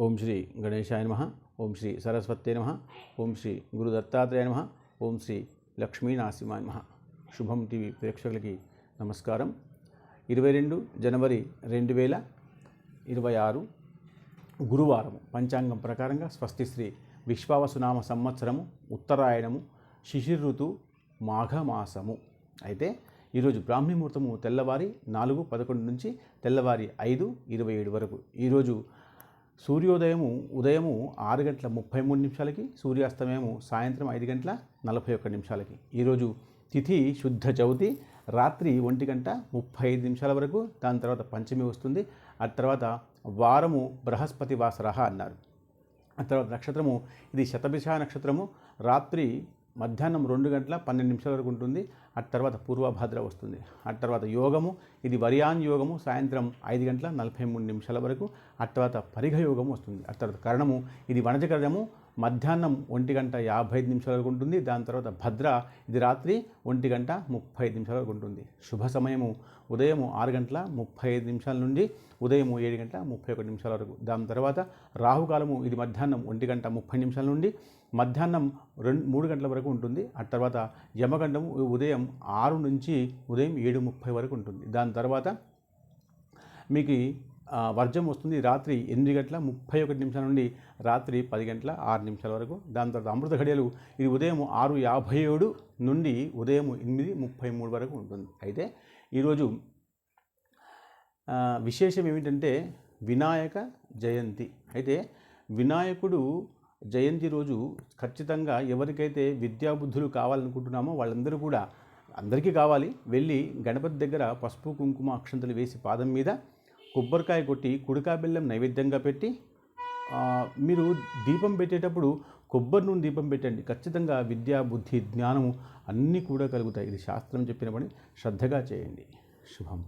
ఓం శ్రీ గణేశాయ నమః. ఓం శ్రీ సరస్వత్యై నమః. ఓం శ్రీ గురు దత్తాత్రేయ నమః. ఓం శ్రీ లక్ష్మీనరసింహాయ నమః. శుభం టీవీ ప్రేక్షకులకి నమస్కారం. 22 జనవరి 2026 గురువారము పంచాంగం ప్రకారంగా స్వస్తి శ్రీ విశ్వావసునామ సంవత్సరము ఉత్తరాయణము శిశిర్ ఋతువు మాఘమాసము. అయితే ఈరోజు బ్రాహ్మీ ముహూర్తము తెల్లవారి 4:11 నుంచి తెల్లవారి 5:27 వరకు. ఈరోజు సూర్యోదయము ఉదయము 6:33 సూర్యాస్తమయము సాయంత్రం 5:41. ఈరోజు తిథి శుద్ధ చవితి రాత్రి 1:35 వరకు. దాని తర్వాత పంచమి వస్తుంది. ఆ తర్వాత వారము బృహస్పతి వాసరః అన్నారు. ఆ తర్వాత నక్షత్రము ఇది శతభిష నక్షత్రము. రాత్రి మధ్యాహ్నం 2:12 వరకు ఉంటుంది. ఆ తర్వాత పూర్వభాద్ర వస్తుంది. ఆ తర్వాత యోగము ఇది వరియాన్ యోగము సాయంత్రం 5:43 వరకు. ఆ తర్వాత పరిఘ యోగము వస్తుంది. ఆ తర్వాత కరణము ఇది వనజకరణము మధ్యాహ్నం 1:55 వరకు ఉంటుంది. దాని తర్వాత భద్ర ఇది రాత్రి 1:35 వరకు ఉంటుంది. శుభ సమయము ఉదయం 6:35 నుండి ఉదయం 7:31 వరకు. దాని తర్వాత రాహుకాలము ఇది మధ్యాహ్నం 1:30 నుండి మధ్యాహ్నం 3 గంటల వరకు ఉంటుంది. ఆ తర్వాత యమగండము ఉదయం 6 నుంచి ఉదయం 7:30 వరకు ఉంటుంది. దాని తర్వాత మీకు వర్జం వస్తుంది రాత్రి 8:31 నుండి రాత్రి 10:06 వరకు. దాని తర్వాత అమృత ఘడియలు ఇది ఉదయం 6:57 నుండి ఉదయం 8:33 వరకు ఉంటుంది. అయితే ఈరోజు విశేషం ఏమిటంటే వినాయక జయంతి. అయితే వినాయకుడు జయంతి రోజు ఖచ్చితంగా ఎవరికైతే విద్యాబుద్ధులు కావాలనుకుంటున్నామో వాళ్ళందరూ కూడా అందరికీ కావాలి. వెళ్ళి గణపతి దగ్గర పసుపు కుంకుమ అక్షంతలు వేసి పాదం మీద కొబ్బరికాయ కొట్టి కుడికా బెల్లం నైవేద్యంగా పెట్టి మీరు దీపం పెట్టేటప్పుడు కొబ్బరి నూనె దీపం పెట్టండి. ఖచ్చితంగా విద్యా బుద్ధి జ్ఞానము అన్నీ కూడా కలుగుతాయి. ఇది శాస్త్రం చెప్పిన పని. శ్రద్ధగా చేయండి. శుభం.